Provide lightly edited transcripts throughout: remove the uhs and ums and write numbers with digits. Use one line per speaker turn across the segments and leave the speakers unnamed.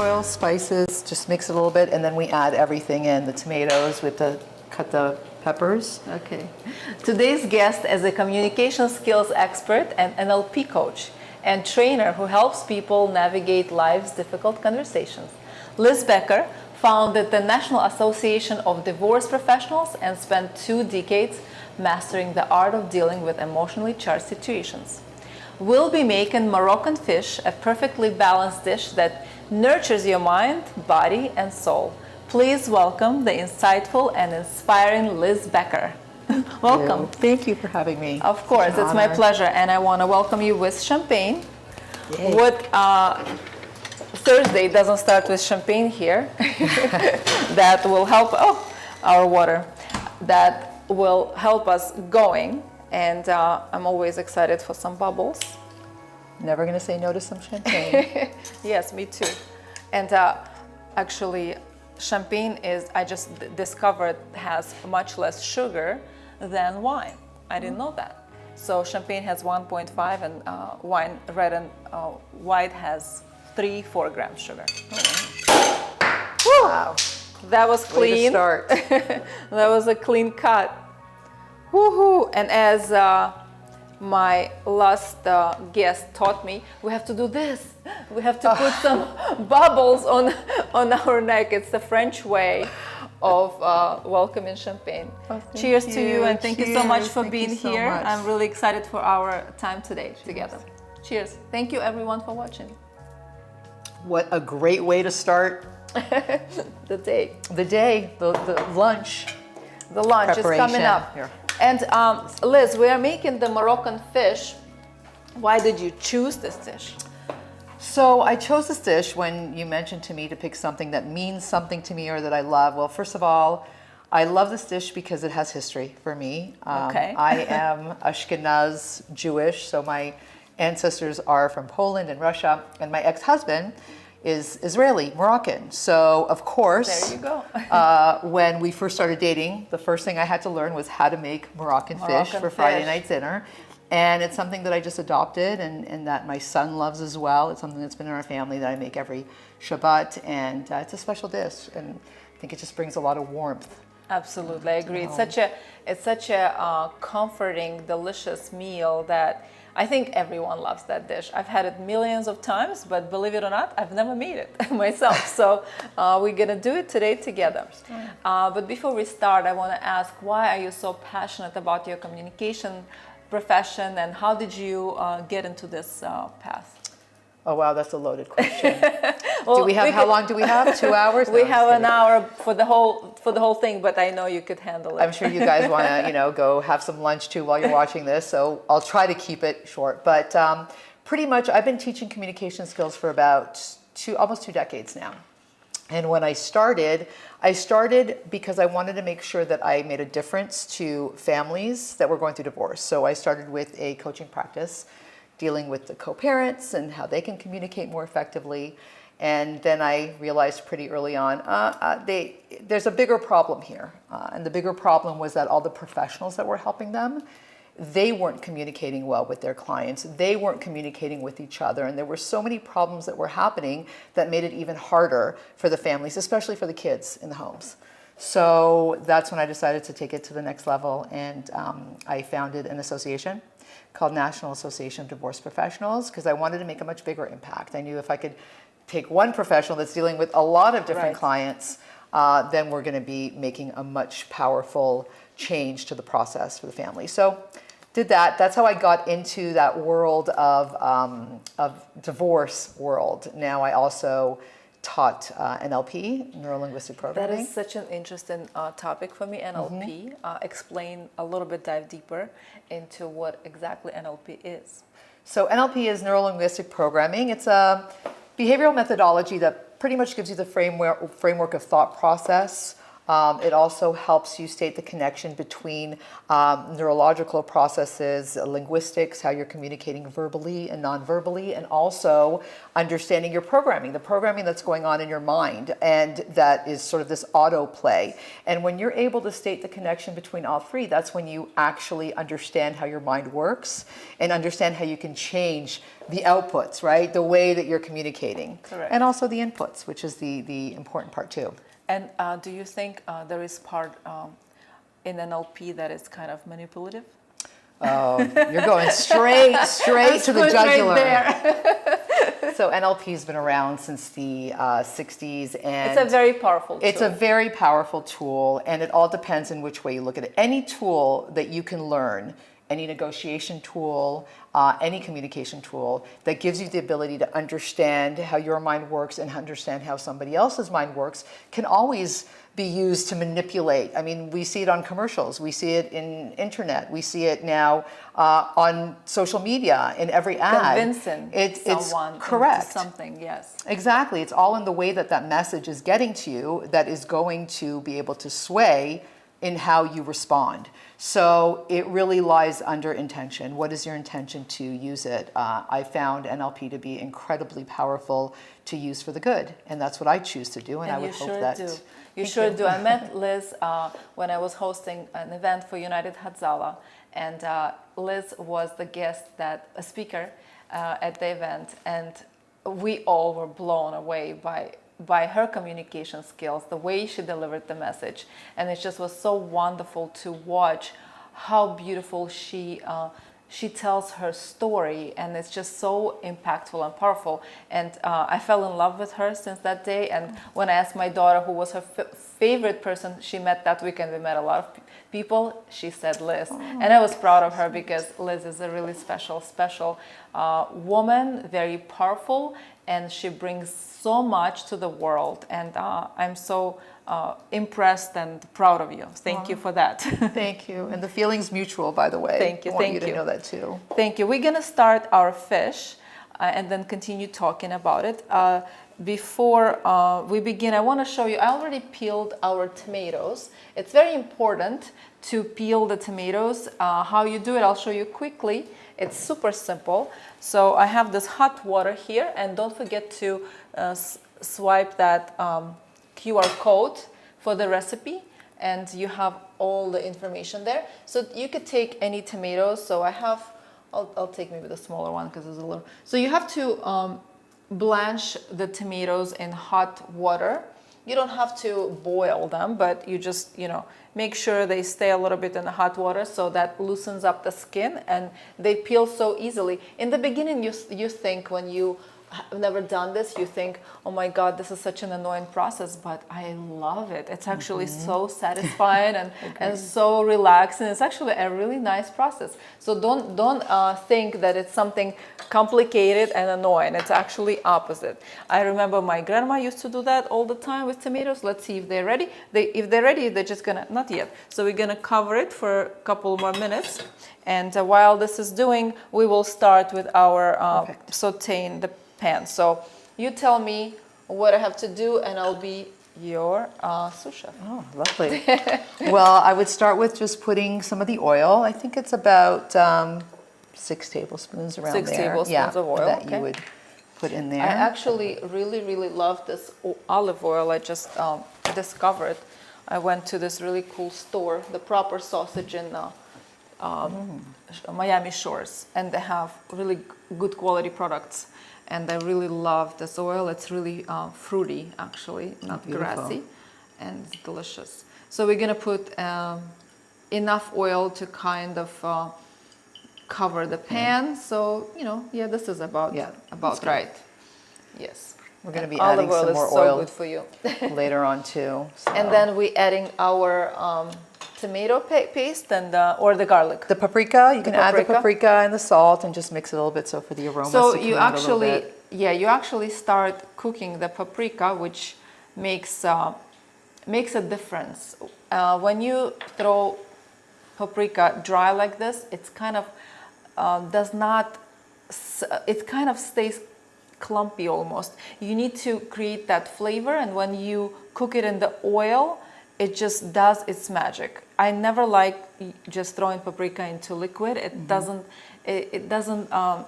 oil, spices, just mix it a little bit, and then we add everything in, the tomatoes with cut the peppers.
Okay. Today's guest is a communication skills expert and NLP coach and trainer who helps people navigate life's difficult conversations. Liz Becker founded the National Association of Divorce Professionals and spent 2 decades mastering the art of dealing with emotionally charged situations. We'll be making Moroccan fish, a perfectly balanced dish that nurtures your mind, body, and soul. Please welcome the insightful and inspiring Liz Becker. Welcome.
Thank you for having me.
Of course, it's my pleasure, and I want to welcome you with champagne.
Yay.
What Thursday doesn't start with champagne here. That will help. Oh, our water. That will help us going, and I'm always excited for some bubbles.
Never gonna say no to some champagne.
Yes, me too. And actually, champagne is, I just discovered, has much less sugar than wine. I didn't know that. So champagne has 1.5 and wine, red and white, has 3-4 grams sugar.
Oh, wow.
That was clean.
Way to start.
That was a clean cut. Woohoo! And as my last guest taught me, we have to do this. We have to put some bubbles on our neck. It's the French way of welcoming champagne.
Oh,
Cheers to you, and thank you so much for
Thank
being
you so
here.
much.
I'm really excited for our time today together. Cheers. Thank you everyone for watching.
What a great way to start
The day.
the lunch.
The lunch is coming
Preparation.
up.
Here.
And Liz, we are making the Moroccan fish. Why did you choose this dish?
So I chose this dish when you mentioned to me to pick something that means something to me or that I love. Well, first of all, I love this dish because it has history for me.
Okay.
I am Ashkenaz Jewish, so my ancestors are from Poland and Russia, and my ex-husband is Israeli, Moroccan. So of course,
There you go.
when we first started dating, the first thing I had to learn was how to make Moroccan fish for Friday night dinner. And it's something that I just adopted and that my son loves as well. It's something that's been in our family that I make every Shabbat, and it's a special dish, and I think it just brings a lot of warmth.
Absolutely, I agree. It's such a comforting, delicious meal that I think everyone loves that dish. I've had it millions of times, but believe it or not, I've never made it myself. So we're gonna do it today together. But before we start, I want to ask, why are you so passionate about your communication profession, and how did you get into this path?
Oh wow, that's a loaded question. Well, how long do we have? 2 hours?
We
No,
have an hour for the whole thing, but I know you could handle it.
I'm sure you guys want to, go have some lunch too while you're watching this. So I'll try to keep it short. But pretty much, I've been teaching communication skills for about almost 2 decades now. And when I started because I wanted to make sure that I made a difference to families that were going through divorce. So I started with a coaching practice, dealing with the co-parents and how they can communicate more effectively. And then I realized pretty early on, there's a bigger problem here. And the bigger problem was that all the professionals that were helping them, they weren't communicating well with their clients. They weren't communicating with each other. And there were so many problems that were happening that made it even harder for the families, especially for the kids in the homes. So that's when I decided to take it to the next level. And I founded an association called National Association of Divorce Professionals, because I wanted to make a much bigger impact. I knew if I could take one professional that's dealing with a lot of different clients, then we're going to be making a much powerful change to the process for the family. So did that. That's how I got into that world of divorce world. Now I also taught NLP, neuro-linguistic programming.
That is such an interesting topic for me, NLP. Explain a little bit, dive deeper into what exactly NLP is.
So NLP is neuro-linguistic programming. It's a behavioral methodology that pretty much gives you the framework of thought process It also helps you state the connection between neurological processes, linguistics, how you're communicating verbally and non-verbally, and also understanding your programming, the programming that's going on in your mind, and that is sort of this autoplay. And when you're able to state the connection between all three, that's when you actually understand how your mind works and understand how you can change the outputs, right? The way that you're communicating.
Correct.
And also the inputs, which is the important part too.
And do you think there is part in NLP that is kind of manipulative?
Oh, you're going straight to the jugular.
Right.
So NLP has been around since the 60s, and
It's a very powerful tool.
it's a very powerful tool, and it all depends in which way you look at it. Any tool that you can learn, any negotiation tool, any communication tool that gives you the ability to understand how your mind works and understand how somebody else's mind works can always be used to manipulate. I mean, we see it on commercials, we see it in internet, we see it now on social media, in every ad.
Convincing someone
it's correct.
into something, yes.
Exactly. It's all in the way that that message is getting to you that is going to be able to sway in how you respond. So it really lies under intention. What is your intention to use it? I found NLP to be incredibly powerful to use for the good, and that's what I choose to do. And I would hope that
you sure do. I met Liz when I was hosting an event for United Hatzala, and Liz was the guest, a speaker at the event, and we all were blown away by her communication skills, the way she delivered the message. And it just was so wonderful to watch how beautiful she tells her story, and it's just so impactful and powerful. And I fell in love with her since that day. And when I asked my daughter who was her favorite person she met that weekend, we met a lot of people, she said Liz. And I was proud of her because Liz is a really special woman, very powerful, and she brings so much to the world. And I'm so impressed and proud of you. Thank you for that.
Thank you. And the feeling's mutual, by the way.
Thank you.
I want you to know that too.
Thank you. We're going to start our fish and then continue talking about it. Before we begin, I want to show you, I already peeled our tomatoes. It's very important to peel the tomatoes. How you do it, I'll show you quickly. It's super simple. So I have this hot water here, and don't forget to swipe that QR code for the recipe, and you have all the information there. So you could take any tomatoes. So I have, I'll take maybe the smaller one because it's a little. So you have to blanch the tomatoes in hot water. You don't have to boil them, but you just, make sure they stay a little bit in the hot water so that loosens up the skin, and they peel so easily. In the beginning, you think, when you have never done this, you think, oh my God, this is such an annoying process, but I love it. It's actually so satisfying and so relaxing. It's actually a really nice process. So don't think that it's something complicated and annoying. It's actually opposite. I remember my grandma used to do that all the time with tomatoes. Let's see if they're ready. If they're ready, they're just gonna, not yet. So we're gonna cover it for a couple more minutes. And while this is doing, we will start with our sauteing the pan. So you tell me what I have to do, and I'll be your sous chef.
Oh, lovely. Well, I would start with just putting some of the oil. I think it's about 6 tablespoons around
6
there.
tablespoons of oil.
That you would put in there.
I actually really, really love this olive oil. I just discovered. I went to this really cool store, the Proper Sausage in Miami Shores, and they have really good quality products. And I really love this oil. It's really fruity, actually, not grassy, and it's delicious. So we're gonna put enough oil to kind of cover the pan. So this is about right. Yes.
We're gonna be adding some more
so
oil
good for you.
later on too. So.
And then we're adding our tomato paste and or the garlic.
The paprika, you can add the paprika and the salt and just mix it a little bit for the aroma.
So you actually start cooking the paprika, which makes a difference. When you throw paprika dry like this, it's kind of it kind of stays clumpy almost. You need to create that flavor, and when you cook it in the oil, it just does its magic. I never like just throwing paprika into liquid. It doesn't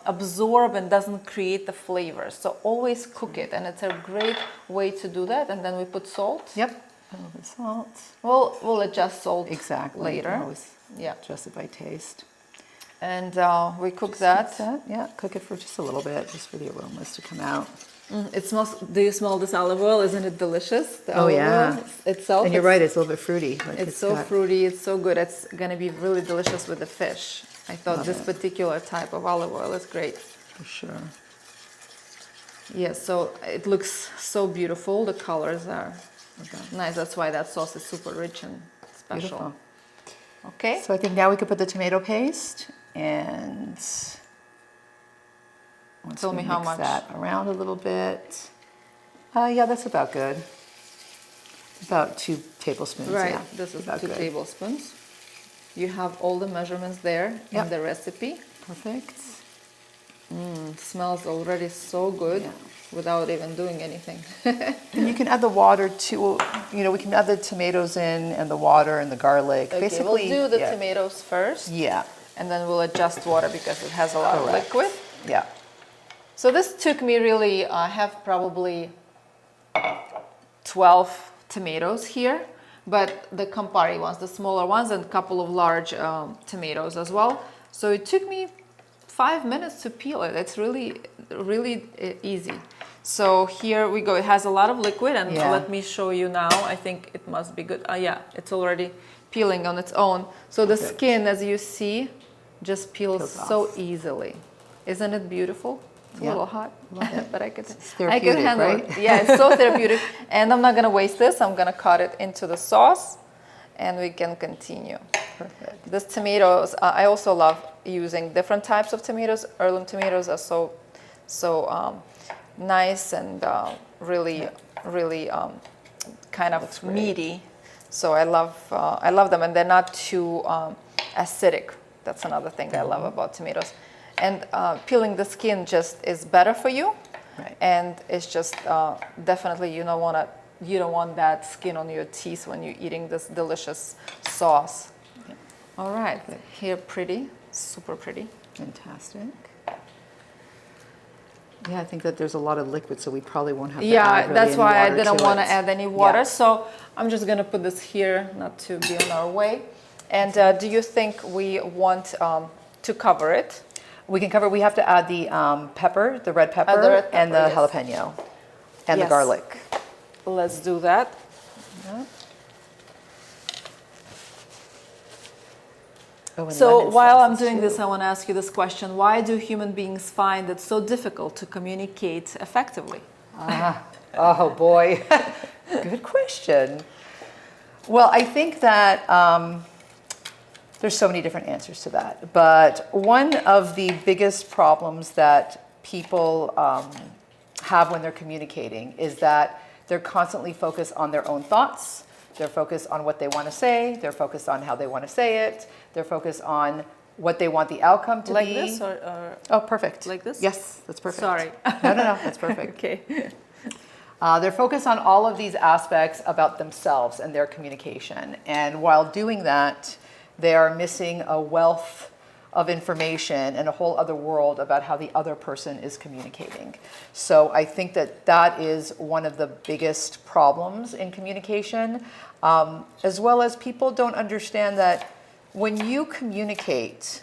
absorb and doesn't create the flavor. So always cook it, and it's a great way to do that. And then we put salt.
Yep. A little bit of salt.
We'll adjust salt
Exactly.
later.
Always adjust it by taste.
And we cook that.
Yeah, cook it for just a little bit, just for the aromas to come out.
It smells. Do you smell this olive oil? Isn't it delicious? The olive oil itself.
And you're right, it's a little bit fruity. Like
It's so fruity. It's so good. It's going to be really delicious with the fish. I thought this particular type of olive oil is great.
For sure.
Yes, so it looks so beautiful. The colors are nice. That's why that sauce is super rich and special.
Beautiful.
Okay.
So I think now we could put the tomato paste, and once
Tell
we
me how
mix
much.
that around a little bit. Yeah, that's about good. About 2 tablespoons.
Right.
Yeah,
This is
about
2
good.
tablespoons. You have all the measurements there in the recipe.
Perfect.
It smells already so good without even doing anything.
And you can add the water too. You know, we can add the tomatoes in, and the water and the garlic.
Okay,
Basically,
we'll do the tomatoes first.
Yeah.
And then we'll adjust water because it has a lot of liquid.
Yeah.
So this took me really, I have probably 12 tomatoes here, but the Campari ones, the smaller ones, and a couple of large tomatoes as well. So it took me 5 minutes to peel it. It's really, really easy. So here we go. It has a lot of liquid, and let me show you now. I think it must be good. Yeah, it's already peeling on its own. So the skin, as you see, just peels so easily. Isn't it beautiful? It's a little hot, but I can handle it. Yeah, it's so therapeutic. And I'm not going to waste this. I'm going to cut it into the sauce, and we can continue.
Perfect.
These tomatoes, I also love using different types of tomatoes. Heirloom tomatoes are so nice and really kind of meaty. So I love them, and they're not too acidic. That's another thing I love about tomatoes. And peeling the skin just is better for you, and it's just definitely you don't want that skin on your teeth when you're eating this delicious sauce. Yeah. All right, here pretty, super pretty.
Fantastic. Yeah, I think that there's a lot of liquid, so we probably won't have to add really
that's
any
why I
water
didn't
to
want to
it.
add any water. So I'm just going to put this here, not to be on our way. And do you think we want to cover it?
We can cover. We have to add the pepper, the red pepper, and the jalapeno, and the garlic.
Let's do that.
Oh,
so while I'm doing this, I want to ask you this question. Why do human beings find it so difficult to communicate effectively?
Oh boy, good question. Well, I think that there's so many different answers to that. But one of the biggest problems that people have when they're communicating is that they're constantly focused on their own thoughts. They're focused on what they want to say. They're focused on how they want to say it. They're focused on what they want the outcome to be.
Like this or
Oh, perfect.
like this?
Yes, that's perfect.
Sorry.
No, that's perfect.
Okay.
They're focused on all of these aspects about themselves and their communication. And while doing that, they are missing a wealth of information and a whole other world about how the other person is communicating. So I think that that is one of the biggest problems in communication, as well as people don't understand that when you communicate,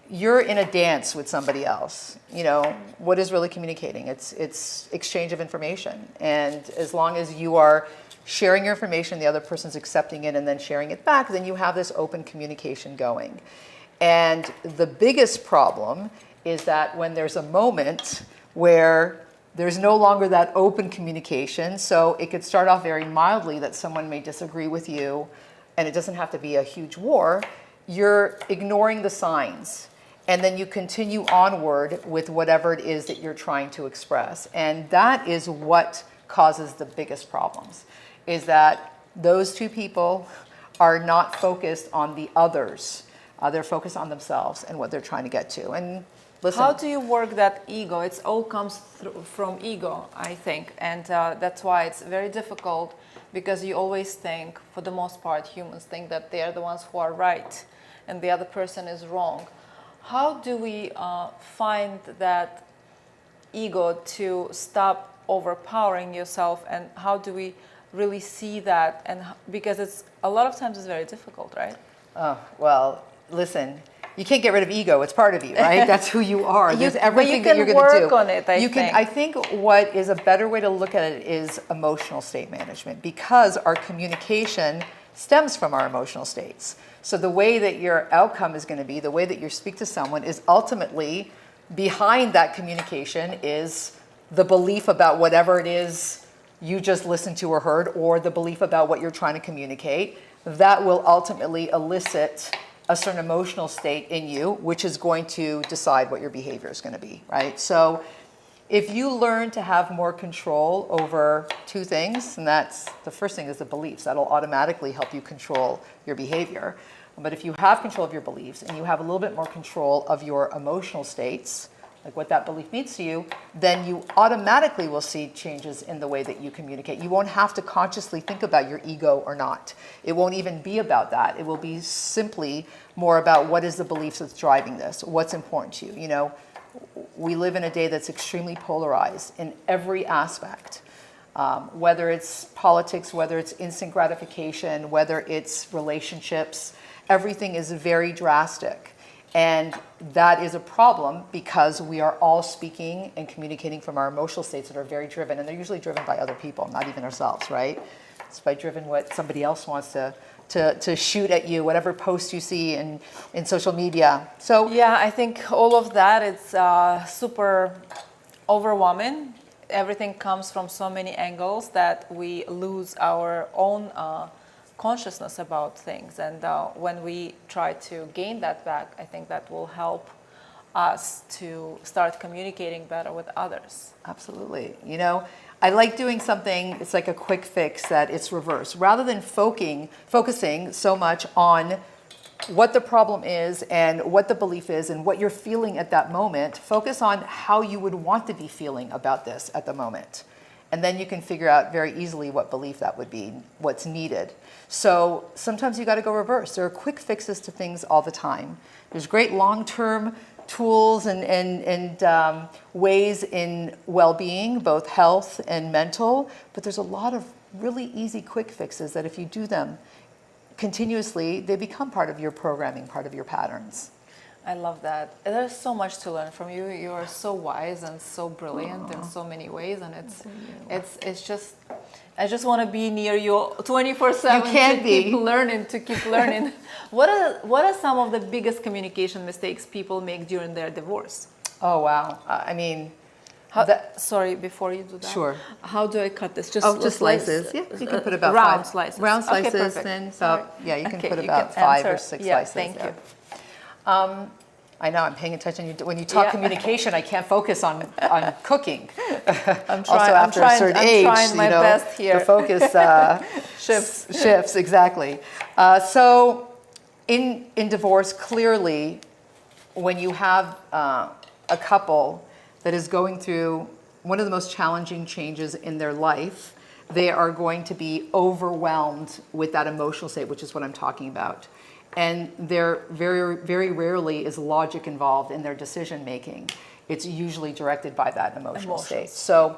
you're in a dance with somebody else. You know, what is really communicating? It's exchange of information. And as long as you are sharing your information, the other person's accepting it and then sharing it back, then you have this open communication going. And the biggest problem is that when there's a moment where there's no longer that open communication, so it could start off very mildly that someone may disagree with you, and it doesn't have to be a huge war, you're ignoring the signs. And then you continue onward with whatever it is that you're trying to express. And that is what causes the biggest problems, is that those two people are not focused on the others. They're focused on themselves and what they're trying to get to. And listen.
How do you work that ego? It all comes from ego, I think, and that's why it's very difficult, because you always think, for the most part, humans think that they are the ones who are right and the other person is wrong. How do we find that ego to stop overpowering yourself, and how do we really see that? And because it's a lot of times it's very difficult, right?
Oh, well, listen, you can't get rid of ego. It's part of you, right? That's who you are. There's everything that you're going to do.
But you can work on it, I think.
I think what is a better way to look at it is emotional state management, because our communication stems from our emotional states. So the way that your outcome is going to be, the way that you speak to someone, is ultimately behind that communication is the belief about whatever it is you just listened to or heard, or the belief about what you're trying to communicate. That will ultimately elicit a certain emotional state in you, which is going to decide what your behavior is going to be, right? So if you learn to have more control over two things, and that's the first thing is the beliefs, that'll automatically help you control your behavior. But if you have control of your beliefs and you have a little bit more control of your emotional states, like what that belief means to you, then you automatically will see changes in the way that you communicate. You won't have to consciously think about your ego or not. It won't even be about that. It will be simply more about what is the beliefs that's driving this, what's important to you. You know, we live in a day that's extremely polarized in every aspect, whether it's politics, whether it's instant gratification, whether it's relationships, everything is very drastic. And that is a problem because we are all speaking and communicating from our emotional states that are very driven, and they're usually driven by other people, not even ourselves, right? It's by driven what somebody else wants to shoot at you, whatever post you see in social media. So
yeah, I think all of that it's super overwhelming. Everything comes from so many angles that we lose our own consciousness about things, and when we try to gain that back, I think that will help us to start communicating better with others.
Absolutely. You know, I like doing something, it's like a quick fix that it's reverse. Rather than focusing so much on what the problem is and what the belief is and what you're feeling at that moment, focus on how you would want to be feeling about this at the moment. And then you can figure out very easily what belief that would be, what's needed. So sometimes you got to go reverse. There are quick fixes to things all the time. There's great long-term tools and ways in well-being, both health and mental, but there's a lot of really easy quick fixes that if you do them continuously, they become part of your programming, part of your patterns.
I love that. There's so much to learn from you. You are so wise and so brilliant in so many ways, and it's just I just want to be near you 24/7.
You can't
to keep learning. What are some of the biggest communication mistakes people make during their divorce?
Oh wow! I mean,
sorry, before you do that.
Sure.
How do I cut this? Just
slices. Yeah, you can put about
round
five
slices.
round slices.
Okay,
Then yeah, you can put
you
about
can
5 or
answer.
6
Yeah,
slices.
thank you.
I know I'm paying attention. When you talk communication, I can't focus on cooking.
I'm trying.
Also, after a certain age,
I'm trying my best here.
the focus shifts exactly. So, in divorce, clearly, when you have a couple that is going through one of the most challenging changes in their life, they are going to be overwhelmed with that emotional state, which is what I'm talking about. And there very, very rarely is logic involved in their decision making. It's usually directed by that emotional state. So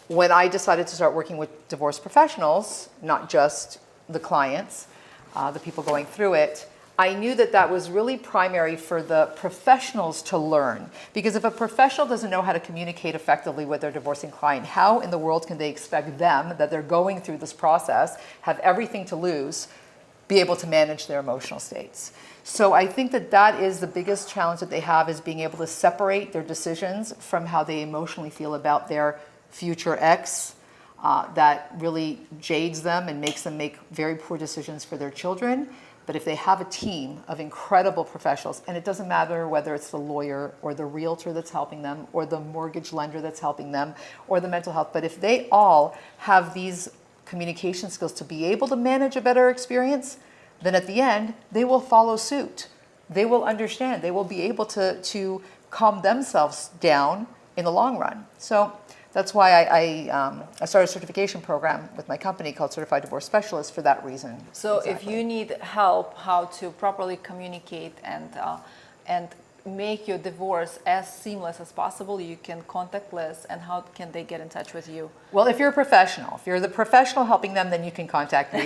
when I decided to start working with divorce professionals, not just the clients, the people going through it, I knew that that was really primary for the professionals to learn. Because if a professional doesn't know how to communicate effectively with their divorcing client, how in the world can they expect them, that they're going through this process, have everything to lose, be able to manage their emotional states? So I think that that is the biggest challenge that they have, is being able to separate their decisions from how they emotionally feel about their future ex. That really jades them and makes them make very poor decisions for their children. But if they have a team of incredible professionals, and it doesn't matter whether it's the lawyer or the realtor that's helping them or the mortgage lender that's helping them or the mental health, but if they all have these communication skills to be able to manage a better experience, then at the end, they will follow suit. They will understand. They will be able to calm themselves down in the long run. So that's why I started a certification program with my company called Certified Divorce Specialist for that reason.
So
exactly.
if you need help how to properly communicate and make your divorce as seamless as possible, you can contact Liz. And how can they get in touch with you?
Well, if you're a professional, if you're the professional helping them, then you can contact me.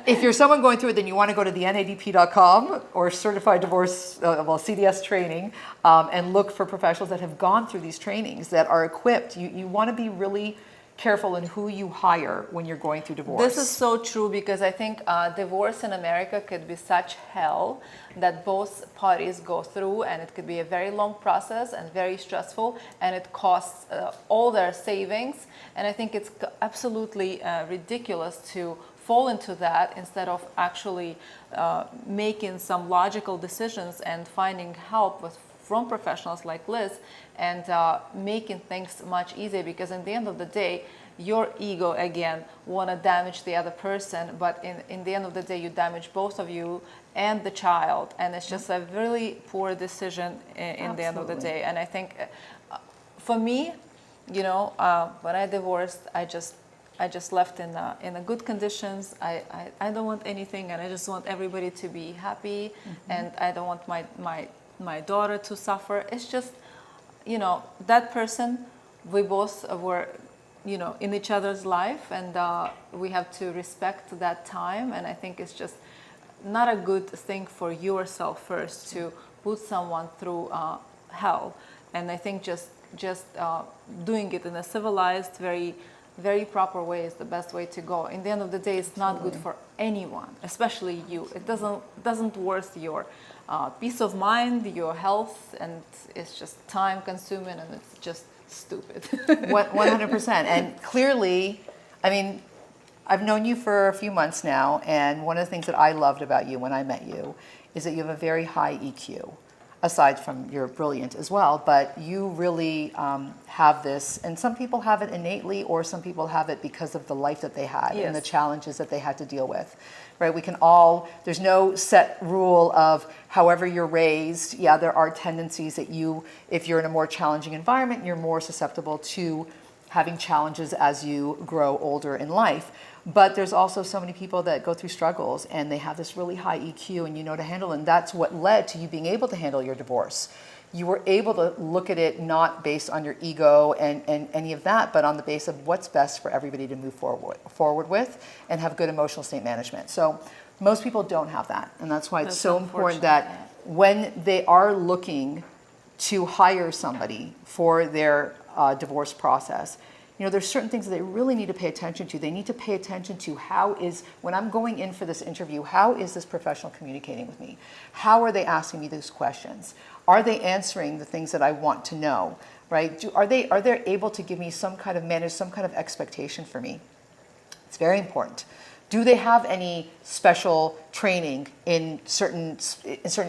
If you're someone going through it, then you want to go to the NADP.com or Certified Divorce, CDS training, and look for professionals that have gone through these trainings that are equipped. You want to be really careful in who you hire when you're going through divorce.
This is so true, because I think divorce in America could be such hell that both parties go through, and it could be a very long process and very stressful, and it costs all their savings. And I think it's absolutely ridiculous to fall into that instead of actually making some logical decisions and finding help from professionals like Liz, and making things much easier, because in the end of the day, your ego again want to damage the other person, but in the end of the day, you damage both of you and the child, and it's just a really poor decision in the end of the day. And I think for me, when I divorced, I just left in a good conditions. I don't want anything, and I just want everybody to be happy, and I don't want my daughter to suffer. It's just, that person, we both were, in each other's life, and we have to respect that time. And I think it's just not a good thing for yourself first to put someone through hell. And I think just doing it in a civilized, very, very proper way is the best way to go. In the end of the day, it's not good for anyone, especially you. It doesn't worth your peace of mind, your health, and it's just time consuming, and it's just stupid.
100%. And clearly, I mean, I've known you for a few months now, and one of the things that I loved about you when I met you is that you have a very high EQ, aside from you're brilliant as well, but you really have this, and some people have it innately, or some people have it because of the life that they had and the challenges that they had to deal with, right? We can all, there's no set rule of however you're raised. Yeah, there are tendencies that if you're in a more challenging environment, you're more susceptible to having challenges as you grow older in life. But there's also so many people that go through struggles and they have this really high EQ, and you know to handle, and that's what led to you being able to handle your divorce. You were able to look at it not based on your ego and any of that, but on the basis of what's best for everybody to move forward with and have good emotional state management. So most people don't have that, and that's why it's so important that when they are looking to hire somebody for their divorce process, there's certain things that they really need to pay attention to. They need to pay attention to when I'm going in for this interview, how is this professional communicating with me? How are they asking me these questions? Are they answering the things that I want to know, right? Are they able to give me manage some kind of expectation for me? It's very important. Do they have any special training in certain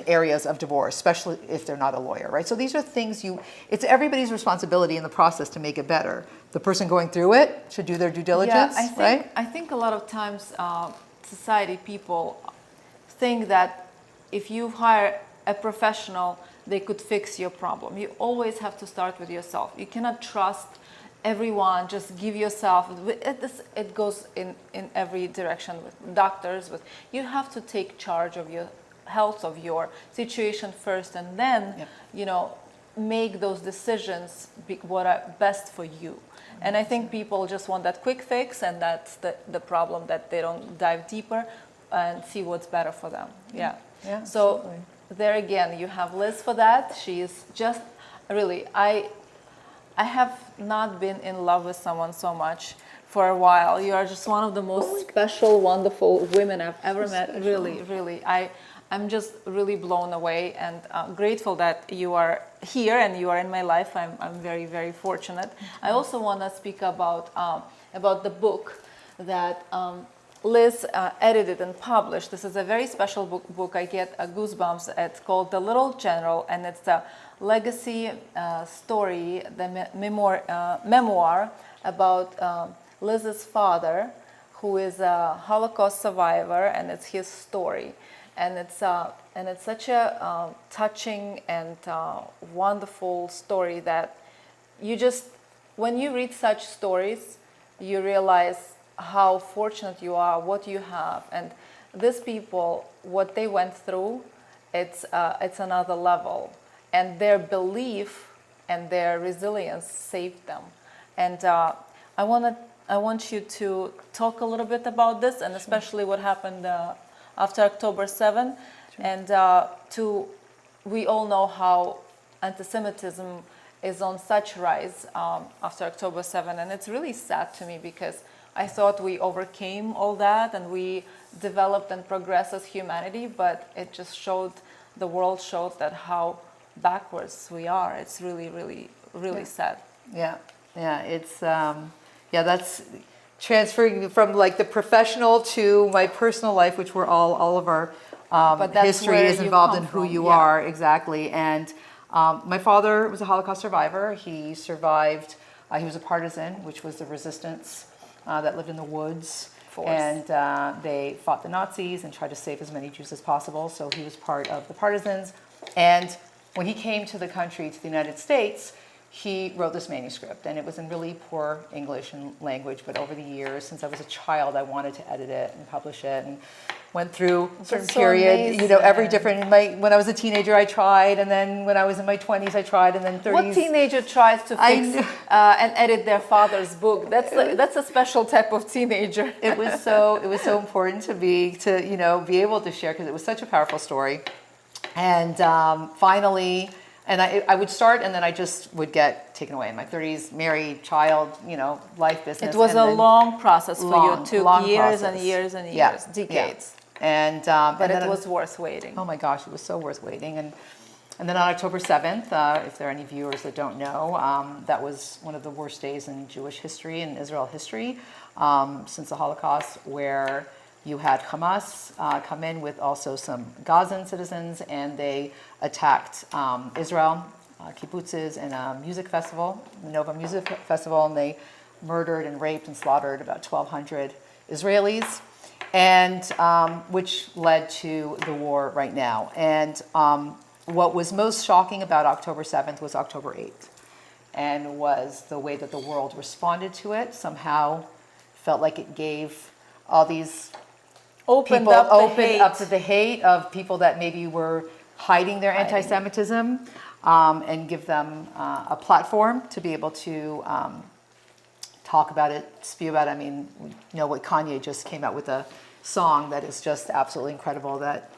areas of divorce, especially if they're not a lawyer, right? So these are things it's everybody's responsibility in the process to make it better. The person going through it should do their due diligence, right?
I think a lot of times society people think that if you hire a professional, they could fix your problem. You always have to start with yourself. You cannot trust everyone, just give yourself, it goes in every direction with doctors, you have to take charge of your health, of your situation first, and then, make those decisions what are best for you. And I think people just want that quick fix, and that's the problem, that they don't dive deeper and see what's better for them. Yeah. So absolutely. There again, you have Liz for that. She is just really, I have not been in love with someone so much for a while. You are just one of the most special, wonderful women I've ever met. Really, really. I'm just really blown away, and grateful that you are here and you are in my life. I'm very, very fortunate. I also want to speak about the book that Liz edited and published. This is a very special book. I get goosebumps. It's called The Little General, and it's a legacy story, the memoir about Liz's father, who is a Holocaust survivor, and it's his story. and it's such a touching and wonderful story that you just, when you read such stories, you realize how fortunate you are, what you have, and these people, what they went through, it's another level, and their belief and their resilience saved them. And I want you to talk a little bit about this, and especially what happened after October 7. Sure. And we all know how anti-Semitism is on such rise after October 7, and it's really sad to me because I thought we overcame all that and we developed and progressed as humanity, but it just showed, the world showed that how backwards we are. It's really, really, really sad.
Yeah, it's that's transferring from like the professional to my personal life, which we're all of our history is involved in who you are, exactly. And my father was a Holocaust survivor. He survived, he was a partisan, which was the resistance that lived in the woods. And they fought the Nazis and tried to save as many Jews as possible. So he was part of the partisans. And when he came to the country, to the United States, he wrote this manuscript, and it was in really poor English and language, but over the years, since I was a child, I wanted to edit it and publish it, and went through a certain period, amazing. You know, every different, when I was a teenager, I tried, and then when I was in my 20s, I tried, and then 30s.
What teenager tries to fix and edit their father's book? That's a special type of teenager.
It was so important to be able to share, because it was such a powerful story. And finally, and I would start, and then I just would get taken away in my 30s, married, child, life, business.
It was a long process for you. It took years
and
years and years, decades.
Yeah. And
but it was worth waiting.
Oh my gosh, it was so worth waiting. And then on October 7th, if there are any viewers that don't know, that was one of the worst days in Jewish history and Israel history since the Holocaust, where you had Hamas come in with also some Gazan citizens, and they attacked Israel, kibbutzes, and a music festival, the Nova Music Festival, and they murdered and raped and slaughtered about 1,200 Israelis, and which led to the war right now. And what was most shocking about October 7th was October 8th, and was the way that the world responded to it. Somehow felt like it gave all these opened up to the hate of people that maybe were hiding their anti-Semitism, and give them a platform to be able to talk about it, spew about it. I mean, what Kanye just came out with a song that is just absolutely incredible, that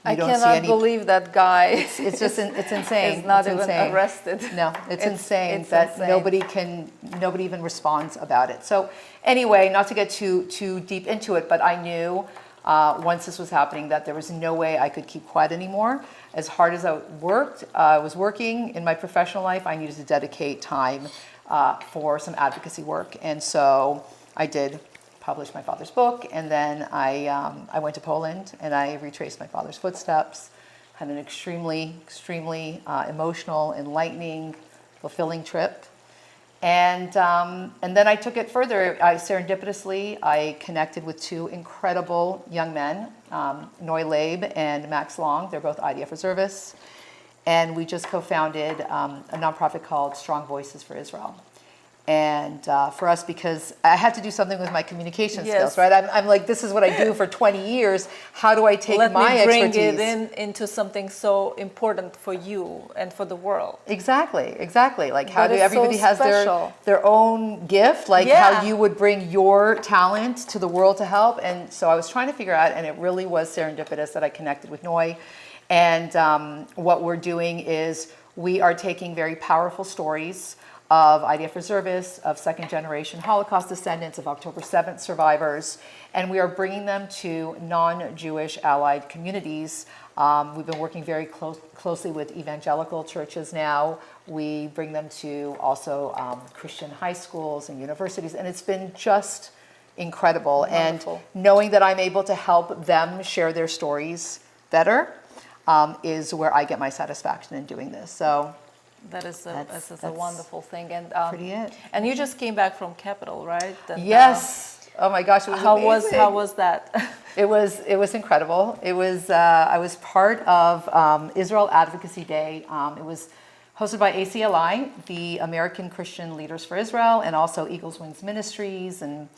you don't see any.
I cannot believe that guy.
It's just it's insane.
Is not even arrested.
No, it's insane that insane. Nobody even responds about it. So anyway, not to get too deep into it, but I knew once this was happening that there was no way I could keep quiet anymore. As hard as I was working in my professional life, I needed to dedicate time for some advocacy work. And so I did publish my father's book, and then I went to Poland and I retraced my father's footsteps. Had an extremely emotional, enlightening, fulfilling trip. And then I took it further. Serendipitously, I connected with two incredible young men, Noy Leib and Max Long. They're both IDF reservists. And we just co-founded a nonprofit called Strong Voices for Israel. And for us, because I had to do something with my communication skills, right? I'm like, this is what I do for 20 years. How do I take my expertise?
Let me bring it into something so important for you and for the world.
Exactly. Like, how do everybody has their own gift, like how you would bring your talent to the world to help. And so I was trying to figure out, and it really was serendipitous that I connected with Noy. And what we're doing is we are taking very powerful stories of IDF reservists, of second-generation Holocaust descendants, of October 7th survivors, and we are bringing them to non-Jewish allied communities. We've been working very closely with evangelical churches now. We bring them to also Christian high schools and universities, and it's been just incredible. Wonderful. And knowing that I'm able to help them share their stories better is where I get my satisfaction in doing this. So.
That's a wonderful thing, and
pretty it.
And you just came back from Capital, right? And,
yes. Oh my gosh, it was amazing.
How was that?
It was incredible. It was I was part of Israel Advocacy Day. It was hosted by ACLI, the American Christian Leaders for Israel, and also Eagles Wings Ministries and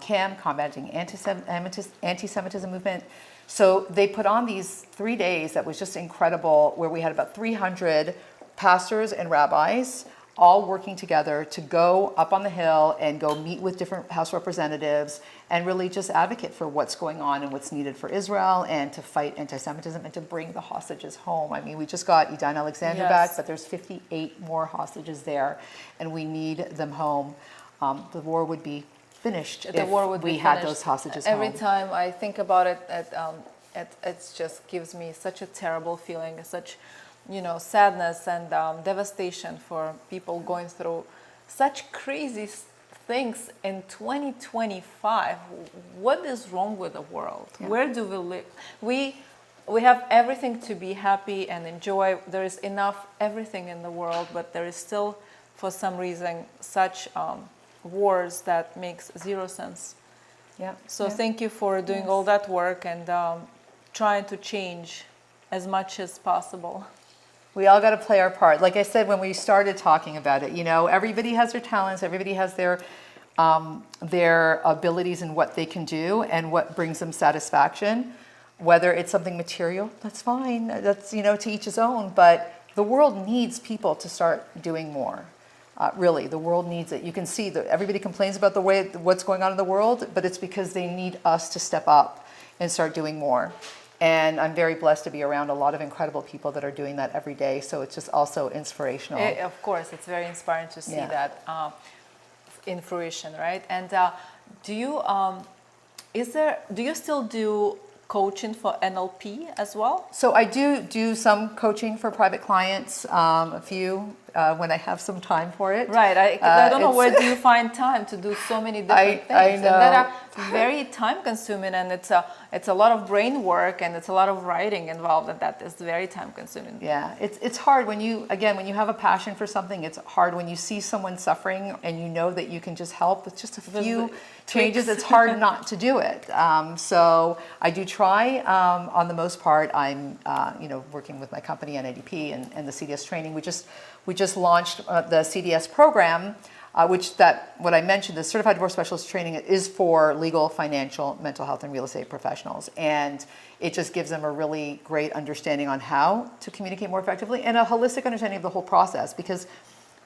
CAM, Combating Anti-Semitism Movement. So they put on these 3 days that was just incredible, where we had about 300 pastors and rabbis all working together to go up on the hill and go meet with different House representatives and really just advocate for what's going on and what's needed for Israel and to fight anti-Semitism and to bring the hostages home. I mean, we just got Idan Alexander back, but there's 58 more hostages there, and we need them home. The war would be finished if we had those hostages home.
Every time I think about it, it just gives me such a terrible feeling, such sadness and devastation for people going through such crazy things in 2025. What is wrong with the world? Yeah. Where do we live? We have everything to be happy and enjoy. There is enough everything in the world, but there is still, for some reason, such wars that makes zero sense.
Yeah.
So thank you for doing all that work and trying to change as much as possible.
We all got to play our part. Like I said when we started talking about it, everybody has their talents, everybody has their abilities and what they can do and what brings them satisfaction. Whether it's something material, that's fine. That's, to each his own. But the world needs people to start doing more. Really, the world needs it. You can see that everybody complains about what's going on in the world, but it's because they need us to step up and start doing more. And I'm very blessed to be around a lot of incredible people that are doing that every day. So it's just also inspirational.
Of course, it's very inspiring to see that in fruition, right? And do you still do coaching for NLP as well?
So I do some coaching for private clients, a few when I have some time for it.
Right. I don't know where do you find time to do so many different things.
I know.
And that are very time consuming, and it's a lot of brain work and it's a lot of writing involved, and that is very time consuming.
Yeah, it's hard when you have a passion for something. It's hard when you see someone suffering and you know that you can just help with just a few changes. It's hard not to do it. So I do try. On the most part, I'm working with my company NADP and the CDS training. We just launched the CDS program. What I mentioned, the Certified Divorce Specialist training is for legal, financial, mental health, and real estate professionals. And it just gives them a really great understanding on how to communicate more effectively and a holistic understanding of the whole process. Because,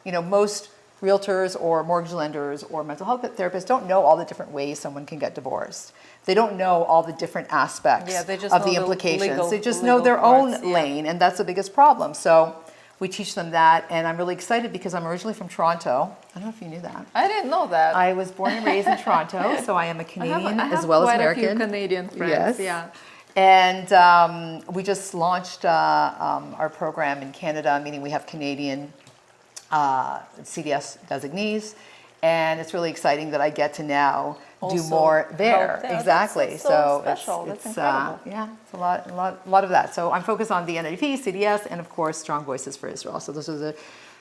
most realtors or mortgage lenders or mental health therapists don't know all the different ways someone can get divorced. They don't know all the different aspects of the implications. They just know their own lane, and that's the biggest problem. So we teach them that, and I'm really excited because I'm originally from Toronto. I don't know if you knew that.
I didn't know that.
I was born and raised in Toronto, so I am a Canadian as well as American.
I have quite a few Canadian friends.
Yes. Yeah. And we just launched our program in Canada, meaning we have Canadian CDS designees, and it's really exciting that I get to now do more there. Exactly.
That's so special. That's incredible.
It's a lot of that. So I'm focused on the NADP, CDS, and of course Strong Voices for Israel. So those are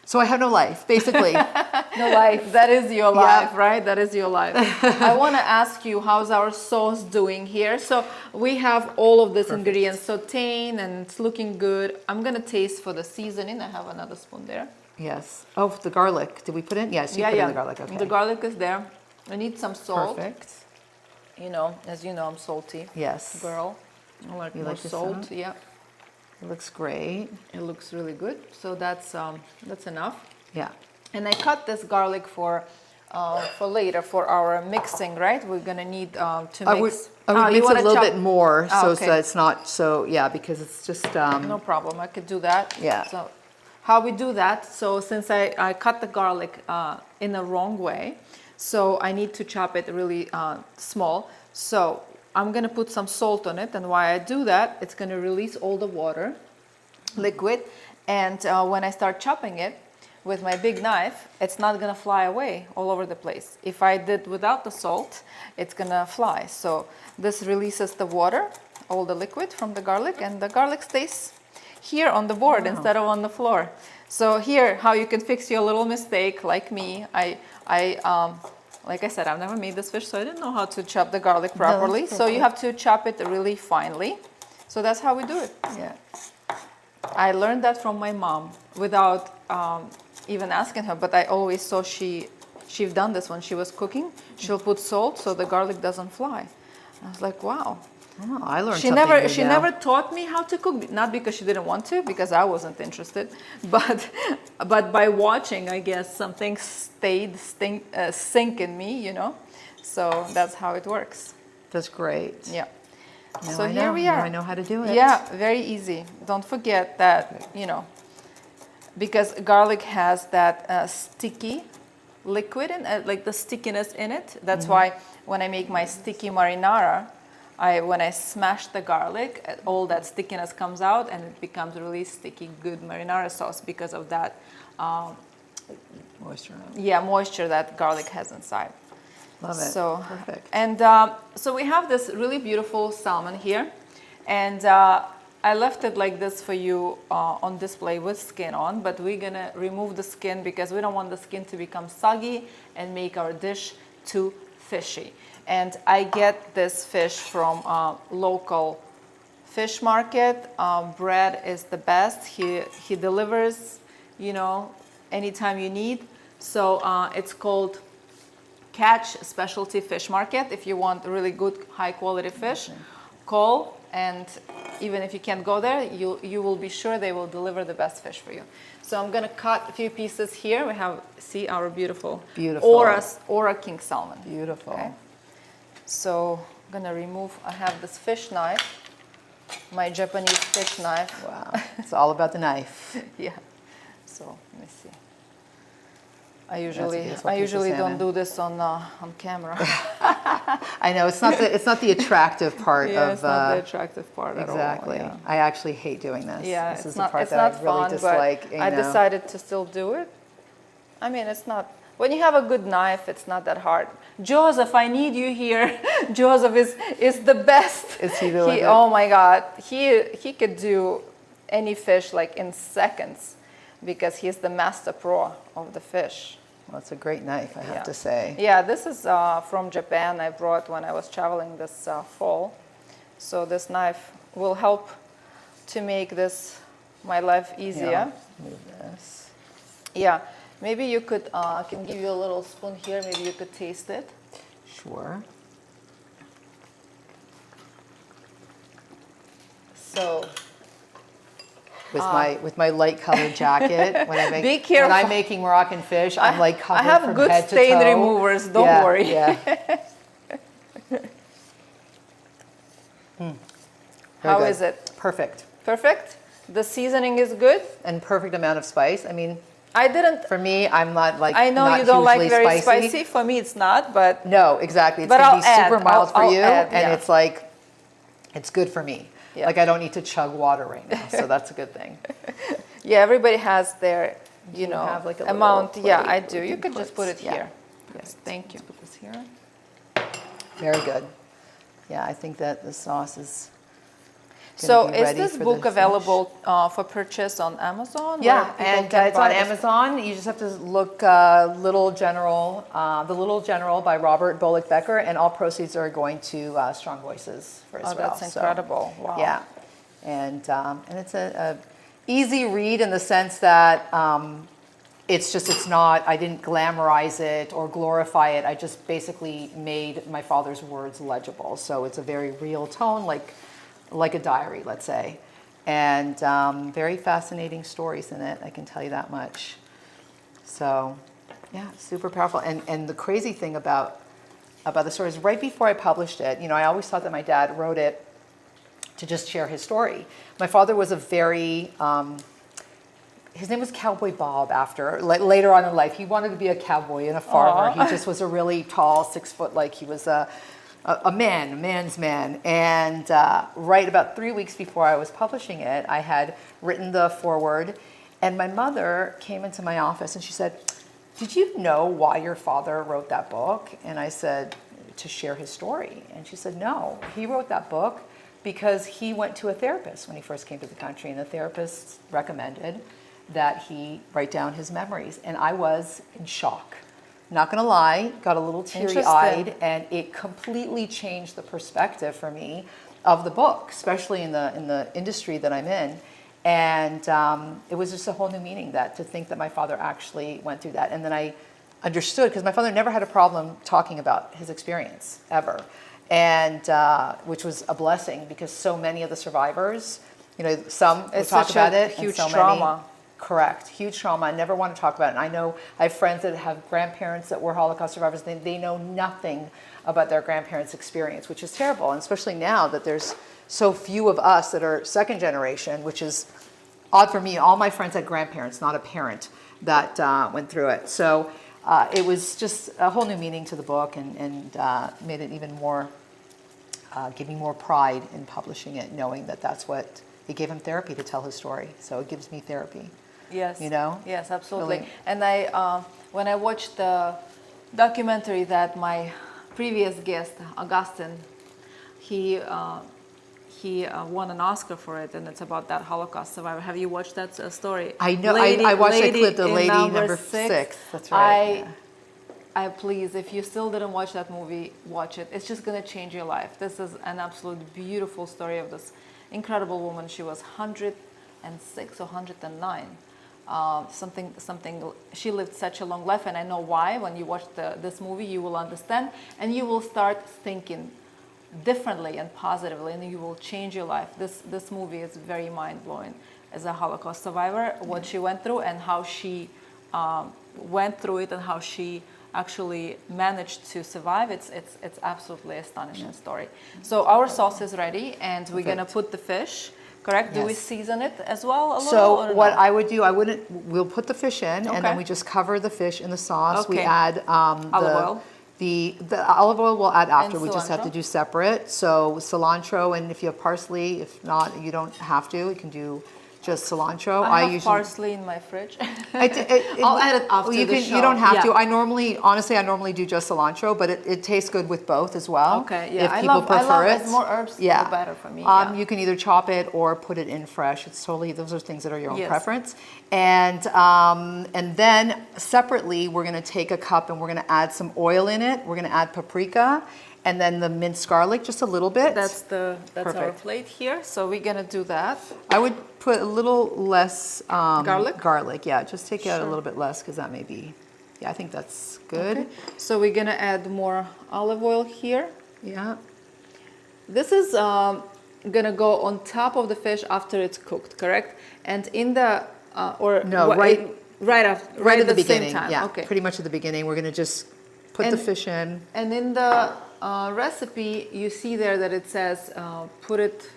so I have no life, basically.
No life. That is your life, right? That is your life. I want to ask you, how's our sauce doing here? So we have all of these ingredients sauteing, and it's looking good. I'm going to taste for the seasoning. I have another spoon there.
Yes. Oh, the garlic. Did we put in? Yes, you put in the garlic. Okay.
The garlic is there. I need some salt.
Perfect.
As you know, I'm salty.
Yes.
Girl. I like more salt. Yeah.
It looks great.
It looks really good. So that's enough.
Yeah.
And I cut this garlic for later for our mixing, right? We're gonna need to mix.
I would mix it a little bit more so that it's not so because it's just
no problem. I could do that.
Yeah.
So how we do that? So since I cut the garlic in the wrong way, so I need to chop it really small. So I'm gonna put some salt on it, and while I do that, it's gonna release all the water, liquid, and when I start chopping it with my big knife, it's not gonna fly away all over the place. If I did without the salt, it's gonna fly. So this releases the water, all the liquid from the garlic, and the garlic stays here on the board instead of on the floor. So here, how you can fix your little mistake, like me, I like I said, I've never made this fish, so I didn't know how to chop the garlic properly. So you have to chop it really finely. So that's how we do it.
Yeah.
I learned that from my mom without even asking her, but I always saw she's done this when she was cooking. She'll put salt so the garlic doesn't fly. I was like, wow.
Oh, I learned
She
something new
she
now.
never taught me how to cook, not because she didn't want to, because I wasn't interested, but by watching, I guess something sink in me, you know. So that's how it works.
That's great.
Yeah.
Now
So
I
here
know.
we
Now
are.
I know how to do it.
Yeah, very easy. Don't forget that, you know, because garlic has that sticky liquid and like the stickiness in it. That's why when I make my sticky marinara, when I smash the garlic, all that stickiness comes out and it becomes really sticky, good marinara sauce because of that
Moisture.
moisture that garlic has inside.
Love it.
So
Perfect.
And so we have this really beautiful salmon here, and I left it like this for you on display with skin on, but we're gonna remove the skin because we don't want the skin to become soggy and make our dish too fishy. And I get this fish from a local fish market. Brad is the best. He delivers, you know, anytime you need. So it's called Catch Specialty Fish Market. If you want really good, high quality fish, call, and even if you can't go there, you will be sure they will deliver the best fish for you. So I'm gonna cut a few pieces here. We have, see our beautiful Ora king salmon.
Beautiful.
Okay. So I'm gonna remove, I have this fish knife, my Japanese fish knife.
Wow. It's all about the knife.
Yeah. So let me see. I
beautiful piece
usually
of
don't
salmon.
do this on camera.
I know it's not the attractive part
Yeah,
of
it's not the attractive part at all.
exactly.
Yeah.
I actually hate doing this.
Yeah,
This is
it's
the
not,
part
it's
that
not
I really
fun,
dislike.
but
you
I
know.
decided to still do it. I mean, it's not, when you have a good knife, it's not that hard. Joseph, I need you here. Joseph is the best.
Is he the one?
Oh my God, he could do any fish like in seconds because he's the master pro of the fish.
Well, it's a great knife, I have
Yeah.
to say.
Yeah, this is from Japan. I brought when I was traveling this fall. So this knife will help to make this my life easier.
Yeah. Move this.
Yeah, maybe you could. I can give you a little spoon here. Maybe you could taste it.
Sure.
So
With my light colored jacket, when I make
Be careful.
when I'm making Moroccan fish, I'm like covered
I have
from
good
head to
stain
toe.
removers. Don't
Yeah,
worry.
Yeah. Very
How
good.
is it?
Perfect.
Perfect. The seasoning is good.
And perfect amount of spice. I mean,
I didn't.
for me, I'm not like
I know
not
you don't like
hugely
very spicy. For me, it's not. But
No, exactly. It's
But
gonna
I'll
be
add.
super mild for
I'll
you,
add,
and
yeah.
it's like it's good for me.
Yeah.
Like I don't need to chug water right now, so that's a good thing.
yeah, everybody has their, you
you
know,
have, like, a little
amount. Yeah,
plate
I
that
do.
we
You
can
could just
put-
put it
yeah.
here. Yes, thank you.
Put this here. Very good. Yeah, I think that the sauce is. gonna
So
be
is
ready
this
for the
book
fish.
available for purchase on Amazon? where
Yeah,
people
and
can
it's on
buy this?
Amazon. You just have to look Little General, The Little General by Robert Bullock Becker, and all proceeds are going to Strong Voices for
Oh,
Israel.
that's
So,
incredible. Wow.
yeah, and it's a easy read in the sense that it's not. I didn't glamorize it or glorify it. I just basically made my father's words legible. So it's a very real tone, like a diary, let's say. And very fascinating stories in it, I can tell you that much. So, yeah, super powerful. And the crazy thing about the story is right before I published it, you know, I always thought that my dad wrote it to just share his story. My father was a very, his name was Cowboy Bob later on in life. He wanted to be a cowboy and a farmer.
Aw.
He just was a really tall, 6 foot, like he was a man's man. And right about 3 weeks before I was publishing it, I had written the foreword, and my mother came into my office and she said, "Did you know why your father wrote that book?" And I said, "To share his story." And she said, "No, he wrote that book because he went to a therapist when he first came to the country, and the therapist recommended that he write down his memories." And I was in shock. not gonna lie, got a little teary-eyed, and it completely changed the perspective for me of the book, especially in the industry that I'm in. And it was just a whole new meaning, that to think that my father actually went through that. And then I understood, because my father never had a problem talking about his experience, ever. And which was a blessing, because so many of the survivors, you know, some would talk about it.
Huge
and so
trauma.
Many, correct, huge trauma. I never want to talk about it. And I know I have friends that have grandparents that were Holocaust survivors. They know nothing about their grandparents' experience, which is terrible. And especially now that there's so few of us that are second generation, which is odd for me. All my friends had grandparents, not a parent that went through it. So it was just a whole new meaning to the book, and made it even more, give me more pride in publishing it, knowing that that's what, it gave him therapy to tell his story. So it gives me therapy.
Yes.
You know?
Yes, absolutely.
Really.
And when I watched the documentary that my previous guest, Augustin, he won an Oscar for it, and it's about that Holocaust survivor. Have you watched that story?
I know. I watched a clip, the lady number 6. That's right.
I please, if you still didn't watch that movie, watch it. It's just going to change your life. This is an absolute beautiful story of this incredible woman. She was 106 or 109. Something. She lived such a long life, and I know why. When you watch this movie, you will understand, and you will start thinking differently and positively, and you will change your life. This movie is very mind-blowing. As a Holocaust survivor, what she went through and how she went through it, and how she actually managed to survive. It's absolutely astonishing story. So our sauce is ready, and we're gonna put the fish. Correct? Yes. Do we season it as well a little?
So what I would do, we'll put the fish in, and then we just cover the fish in the sauce.
Okay.
We add
olive oil.
The olive oil we'll add after.
And
we just have to
cilantro?
do separate. So cilantro, and if you have parsley, if not, you don't have to. You can do just cilantro.
I have
usually
parsley in my fridge.
I'll
add it after the show.
You don't have to.
Yeah.
I normally do just cilantro, but it tastes good with both as well.
Okay, yeah.
If
I
people
love
prefer it.
As more herbs, the better for me.
You can either chop it or put it in fresh. It's totally, those are things that are your own preference. And then separately, we're going to take a cup and we're going to add some oil in it. We're going to add paprika, and then the minced garlic, just a little bit.
That's our plate here. So we're gonna do that.
I would put a little less
garlic.
Garlic, yeah. Just take out a little bit less, because that may be. Yeah, I think that's good.
Okay. So we're gonna add more olive oil here.
Yeah.
This is gonna go on top of the fish after it's cooked, correct? And in the right at the
beginning.
same time.
Yeah.
Okay.
Pretty much at the beginning, we're gonna just put the fish in.
And in the recipe, you see there that it says put it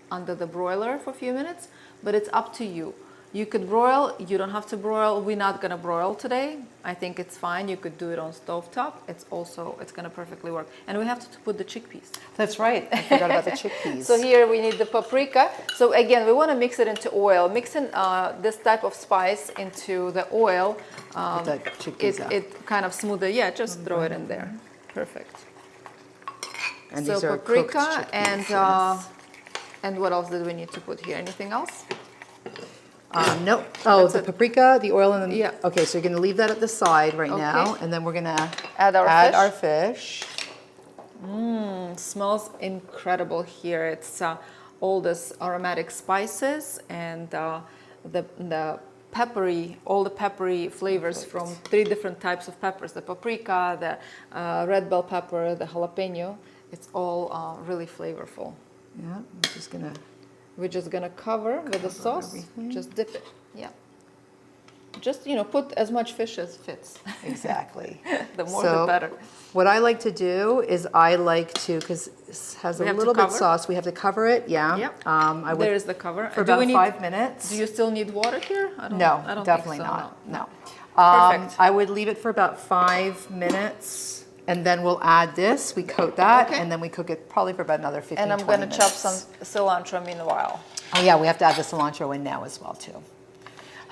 under the broiler for a few minutes, but it's up to you. You could broil, you don't have to broil. We're not gonna broil today. I think it's fine. You could do it on stovetop. It's gonna perfectly work. And we have to put the chickpeas.
That's right. I forgot about the chickpeas.
So here we need the paprika. So again, we wanna mix it into oil. Mixing this type of spice into the oil, it kind of smoother. Yeah, just throw it in there. Perfect.
And
so
these are
paprika
cooked chickpeas,
and what else did we need to put here? Anything else?
No. Oh, the paprika, the oil, and the...
Yeah.
Okay, so you're going to leave that at the side right now, and then we're going to
add our fish. Smells incredible here. It's all this aromatic spices and the peppery, all the peppery flavors from 3 different types of peppers: the paprika, the red bell pepper, the jalapeno. It's all really flavorful.
Yeah,
We're just gonna cover with the sauce. Everything. Just dip it. Yeah. Just put as much fish as fits.
Exactly.
The more the better.
What I like to do is because it has a little bit of sauce, we have to cover it. Yeah.
Yep. There is the cover.
For about 5 minutes.
Do you still need water here?
No,
I don't
definitely
think so,
not. No.
Perfect.
I would leave it for about 5 minutes. And then we'll add this, we coat that, and then we cook it probably for about another 15
And I'm
20
going to chop some cilantro meanwhile.
Oh yeah, we have to add the cilantro in now as well too.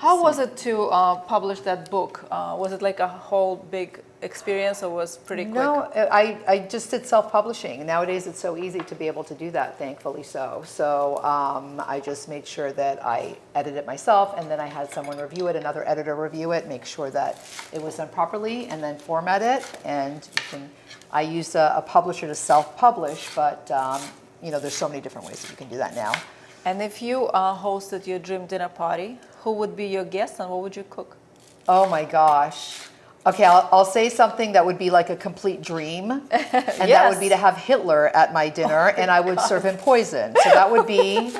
How was it to publish that book? Was it like a whole big experience, or was pretty quick?
No, I just did self-publishing. Nowadays, it's so easy to be able to do that, thankfully so. So I just made sure that I edited it myself, and then I had someone review it, another editor review it, make sure that it was done properly, and then format it. And I used a publisher to self-publish, but you know, there's so many different ways that you can do that now.
And if you hosted your dream dinner party, who would be your guest and what would you cook?
Oh my gosh. Okay, I'll say something that would be like a complete dream, and that would be to have Hitler at my dinner, and I would serve him poison. So that would be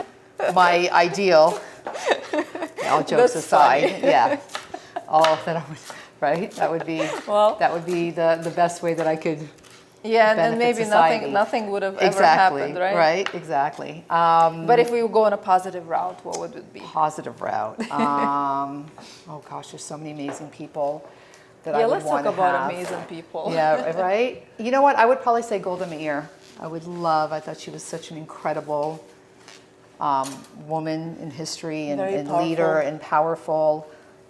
my ideal. All jokes aside, yeah. All that I would, right? That would be the best way that I could.
Yeah, and maybe
society.
nothing would have ever happened, right?
Right, exactly.
But if we would go on a positive route, what would it be?
Positive route. Oh gosh, there's so many amazing people that I would
let's
want
talk
to
about
have.
amazing people.
Yeah, right? You know what? I would probably say Golda Meir. I thought she was such an incredible woman in history and leader and powerful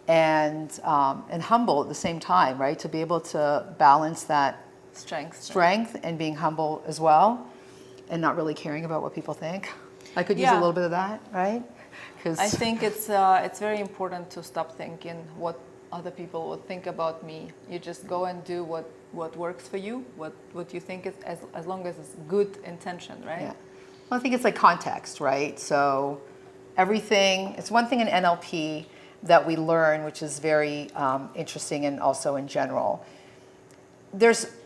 and humble at the same time, right? To be able to balance that strength and being humble as well and not really caring about what people think. I could use a little bit of that, right?
I think it's very important to stop thinking what other people would think about me. You just go and do what works for you, what you think is, as long as it's good intention, right?
Yeah. Well, I think it's like context, right? So everything, it's one thing in NLP that we learn, which is very interesting and also in general.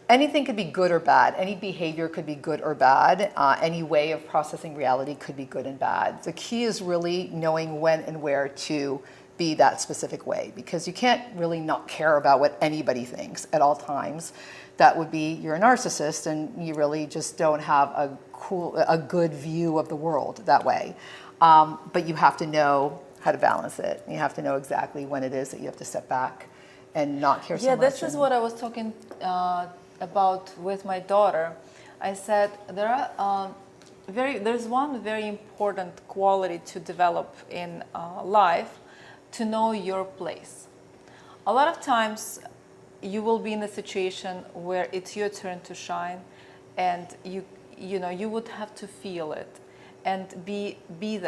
Anything could be good or bad. Any behavior could be good or bad. Any way of processing reality could be good and bad. The key is really knowing when and where to be that specific way, because you can't really not care about what anybody thinks at all times. That would be, you're a narcissist and you really just don't have a good view of the world that way. But you have to know how to balance it. You have to know exactly when it is that you have to step back and not care so much.
Yeah, this is what I was talking about with my daughter. I said there's one very important quality to develop in life, to know your place. A lot of times you will be in a situation where it's your turn to shine, and you would have to feel it and be in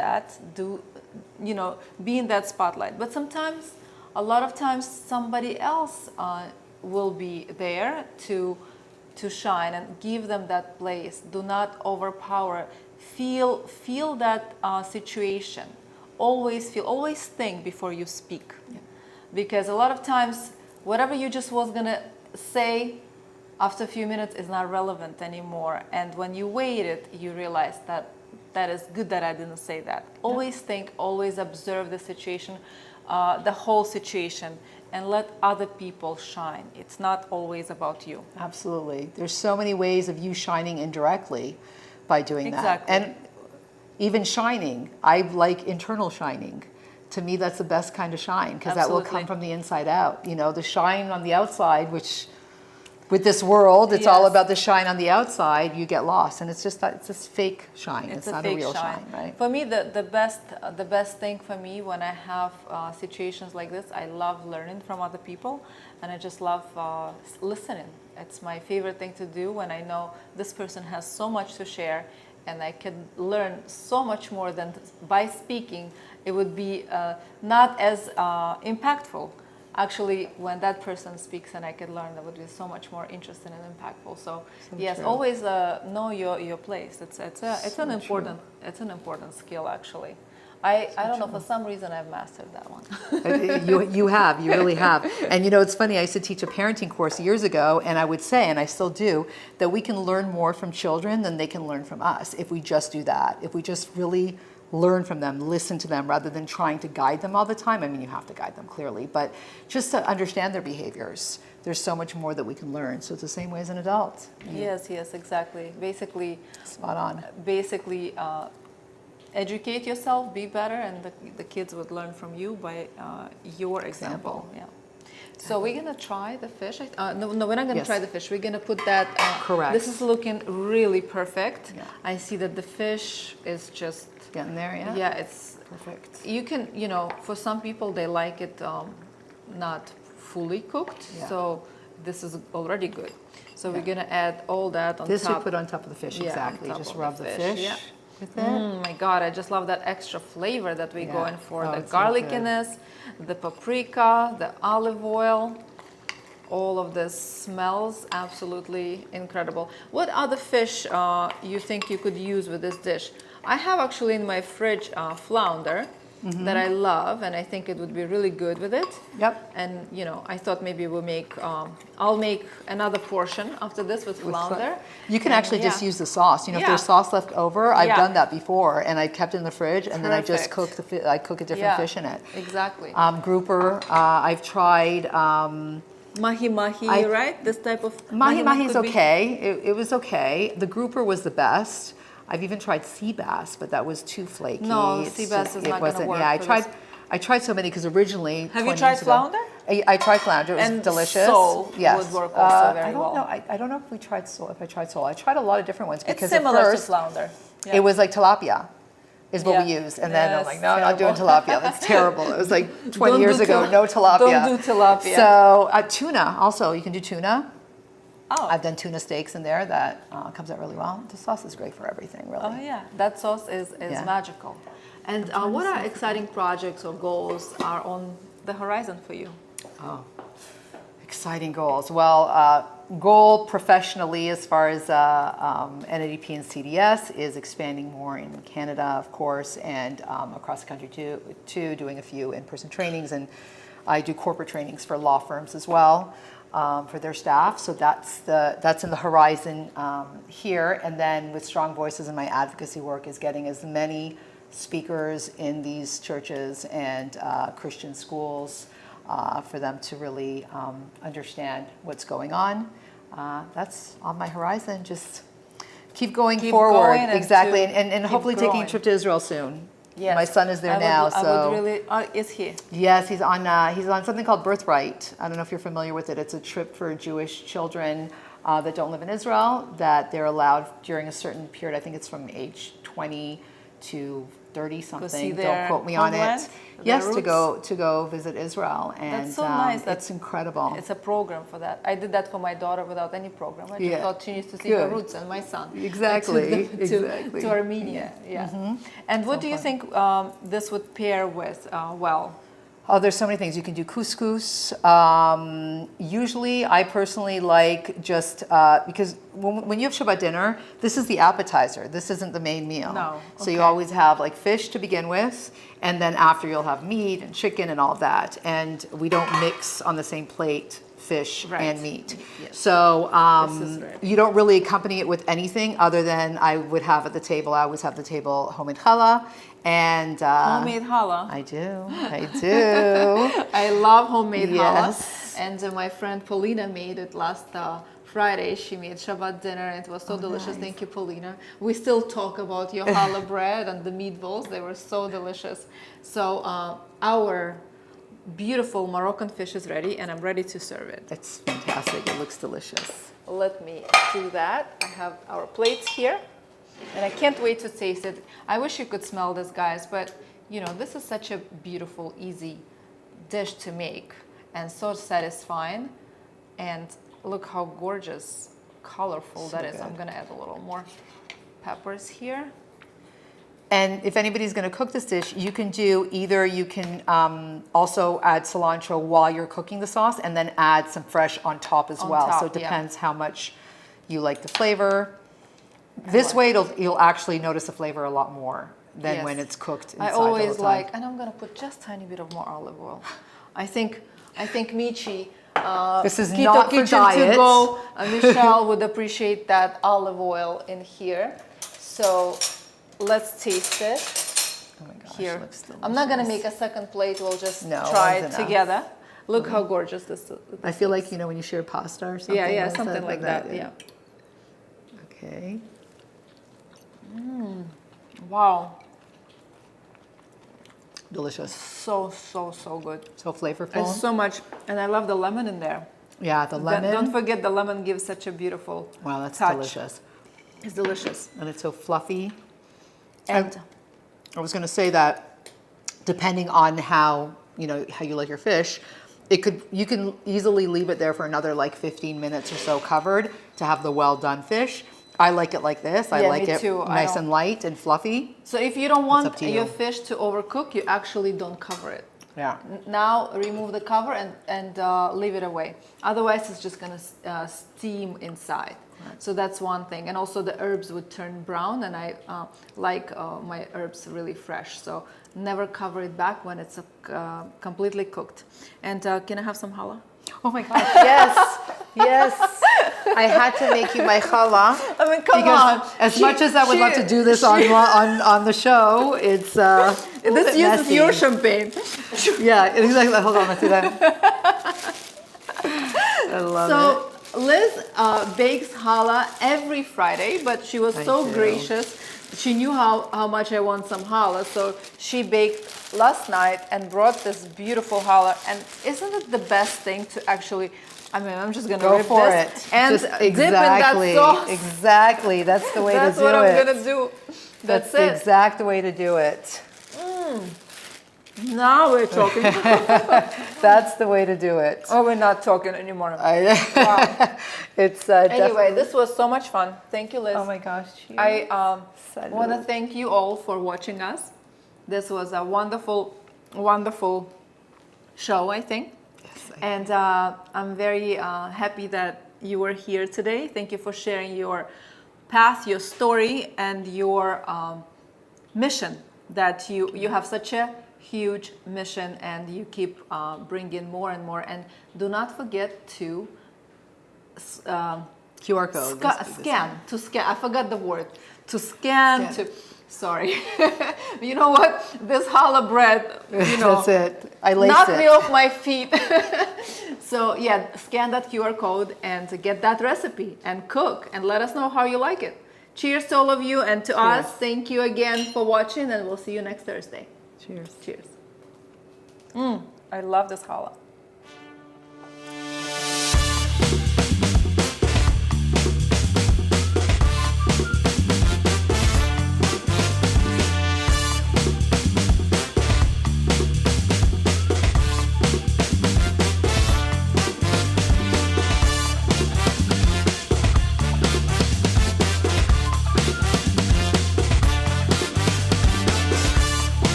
that spotlight. But sometimes, a lot of times, somebody else will be there to shine, and give them that place. Do not overpower. Feel that situation. Always think before you speak. Yeah. Because a lot of times, whatever you just was gonna say after a few minutes is not relevant anymore. And when you wait it, you realize that is good that I didn't say that. Always think, always observe the situation, the whole situation, and let other people shine. It's not always about you.
Absolutely. There's so many ways of you shining indirectly by doing that.
Exactly.
And even shining, I like internal shining. To me, that's the best kind of shine, because that will come from the inside out. The shine on the outside, which with this world, it's all about the shine on the outside, you get lost. And it's just fake shine. It's not a real shine, right?
For me, the best thing for me when I have situations like this, I love learning from other people, and I just love listening. It's my favorite thing to do when I know this person has so much to share, and I can learn so much more than by speaking. It would be not as impactful. Actually, when that person speaks and I can learn, that would be so much more interesting and impactful. So yes,
true.
always know your place. It's an important skill, actually. I don't know, for some reason I've mastered that one.
You really have. And it's funny, I used to teach a parenting course years ago, and I would say, and I still do, that we can learn more from children than they can learn from us if we just do that. If we just really learn from them, listen to them, rather than trying to guide them all the time. I mean, you have to guide them clearly, but just to understand their behaviors. There's so much more that we can learn. So it's the same way as an adult.
Yes, exactly. Basically,
spot on.
Basically, educate yourself, be better, and the kids would learn from you by your example. Yeah. So we're gonna try the fish. No, we're not gonna
Yes.
try the fish. We're gonna put that.
Correct.
This is looking really perfect.
Yeah.
I see that the fish is just.
Getting there, yeah?
Yeah, it's
Perfect.
You can, for some people they like it not fully cooked.
Yeah.
So this is already good. So we're gonna add all that on
This
top.
we put on top of the fish,
Yeah, on
exactly.
top
Just
of
rub
the
the
fish,
fish
yeah.
with it.
Oh my God, I just love that extra flavor that we're
Yeah.
going for.
Oh,
The
it's so good.
garlickiness, the paprika, the olive oil, all of this smells absolutely incredible. What other fish you think you could use with this dish? I have actually in my fridge flounder that I love, and I think it would be really good with it.
Yep.
And I thought maybe we'll make, I'll make another portion after this with flounder.
You can
And
actually just
yeah.
use the sauce. If
Yeah.
there's sauce left over, I've
Yeah.
done that before, and I kept it in the fridge, and then I just
Perfect.
cook I cook a different fish in it.
Exactly.
Grouper, I've tried.
Mahi mahi,
I-
right? This type of
Mahi mahi's
could be-
okay. It was okay. The grouper was the best. I've even tried sea bass, but that was too flaky.
No,
It's
sea bass is
it
not gonna
wasn't-
work
Yeah,
for this.
I tried so many because originally.
Have you
20
tried
years ago-
flounder?
I tried flounder. It was
And
delicious.
sole
Yes.
would work also very
I don't
well.
know. I don't know if we tried sole. If I tried sole, I tried a lot of different ones
It's
because
similar
at
to
first
flounder. Yeah.
it was like tilapia. Is what we
Yeah.
used, and then I'm
Yes,
like, no, I'm not doing
terrible.
tilapia. That's terrible. It was like 20
Don't
years
do
ago.
til-
No tilapia.
don't do tilapia.
So tuna also. You can do tuna.
Oh.
I've done tuna steaks in there. That comes out really well. The sauce is great for everything, really.
Oh yeah, that sauce is
Yeah.
magical. And what are exciting projects or goals are on the horizon for you?
Exciting goals. Well, goal professionally as far as NADP and CDS is expanding more in Canada, of course, and across the country too, doing a few in-person trainings. And I do corporate trainings for law firms as well for their staff. So that's in the horizon here. And then with Strong Voices and my advocacy work is getting as many speakers in these churches and Christian schools for them to really understand what's going on. That's on my horizon. Just keep going forward.
going and
Exactly.
to
And
keep
hopefully taking a
growing.
trip to Israel soon.
Yes.
My son is there now.
I
So
would really. Is he?
yes, he's on something called Birthright. I don't know if you're familiar with it. It's a trip for Jewish children that don't live in Israel, that they're allowed during a certain period. I think it's from age 20 to 30
see
something. Don't
their
quote me on
homeland,
it.
their
Yes,
roots.
to go visit Israel, and
That's so nice.
it's incredible.
It's a program for that. I did that for my daughter without any program. I just
Yeah.
thought she needs to see her
Good.
roots and my son.
Exactly,
I took them
exactly.
to Armenia. Yeah. And what do you think this would pair with well?
Oh, there's so many things. You can do couscous. Usually, I personally like just, because when you have Shabbat dinner, this is the appetizer. This isn't the main meal.
No,
So you
okay.
always have like fish to begin with, and then after you'll have meat and chicken and all of that. And we don't mix on the same plate fish
Right.
and meat.
Yes.
So
This is right.
you don't really accompany it with anything other than I would have at the table. I always have the table homemade challah. And
Homemade challah.
I do.
I love homemade
Yes.
challah. And my friend Paulina made it last Friday. She made Shabbat dinner. It was so delicious.
nice.
Thank you, Paulina. We still talk about your challah bread and the meatballs. They were so delicious. So our beautiful Moroccan fish is ready, and I'm ready to serve it.
It's fantastic. It looks delicious.
Let me do that. I have our plates here, and I can't wait to taste it. I wish you could smell this, guys, but this is such a beautiful, easy dish to make and so satisfying. And look how gorgeous, colorful
So
that is.
good.
I'm gonna add a little more peppers here.
And if anybody's going to cook this dish, you can also add cilantro while you're cooking the sauce, and then add some fresh on top as
On
well.
top,
So it
yeah.
depends how much you like the flavor. This way, you'll actually notice the flavor a lot more than
Yes.
when it's cooked inside
I
the whole
always
time.
like, and I'm gonna put just tiny bit of more olive oil. I think Michi,
This is
Keto
not for
Kitchen
diet.
to go, Michelle would appreciate that olive oil in here. So let's taste it
Oh my gosh,
here.
it looks delicious.
I'm not gonna make a second plate. We'll just
No,
try
one's
it
enough.
together. Look how gorgeous this is.
I feel like when you share pasta or something.
Yeah,
what is
something like that. Yeah.
Okay.
Wow.
Delicious.
So, so, so good.
So flavorful.
It's so much, and I love the lemon in there.
Yeah, the lemon.
Don't forget the lemon gives such a beautiful
Wow, that's
touch.
delicious.
It's delicious.
And it's so fluffy.
And
I was going to say that depending on how you like your fish, you can easily leave it there for another like 15 minutes or so covered to have the well done fish. I like it like this. I like it
too.
nice and light and fluffy.
So if you don't want
to you.
your fish to overcook, you actually don't cover it.
Yeah.
Now remove the cover and leave it away. Otherwise, it's just gonna steam inside. Right. So that's one thing. And also the herbs would turn brown, and I like my herbs really fresh. So never cover it back when it's completely cooked. And can I have some challah?
Oh my gosh, yes, yes. I had to make you my challah.
I mean, come on.
As much as I would love to do this on the show, it's
this uses your champagne.
Yeah, exactly. Hold on, let's do that. I love it.
So Liz bakes challah every Friday, but she was so gracious. She knew how much I want some challah, so she baked last night and brought this beautiful challah. And isn't it the best thing to actually? I mean, I'm just gonna
go
rip
for
this
it
and
just
dip in that sauce.
Exactly, that's the way to do it.
That's what I'm gonna do. That's
the
it.
exact way to do it.
Now we're talking.
That's the way to do it.
Oh, we're not talking anymore.
Wow. It's
anyway, this was so much fun. Thank you, Liz.
Oh my gosh.
I want to thank you all for watching us. This was a wonderful, wonderful show, I think.
Yes,
and I'm very happy that you were here today. Thank you for sharing your path, your story, and your mission. That you have such a huge mission, and you keep bringing more and more. And do not forget to
QR code.
Scan. I forgot the word. To scan. Sorry. You know what? This challah bread,
That's it. I laced
knocked
it.
me off my feet. So yeah, scan that QR code and get that recipe and cook and let us know how you like it. Cheers to all of you, and to us, thank you again for watching, and we'll see you next Thursday.
Cheers.
Cheers. I love this challah.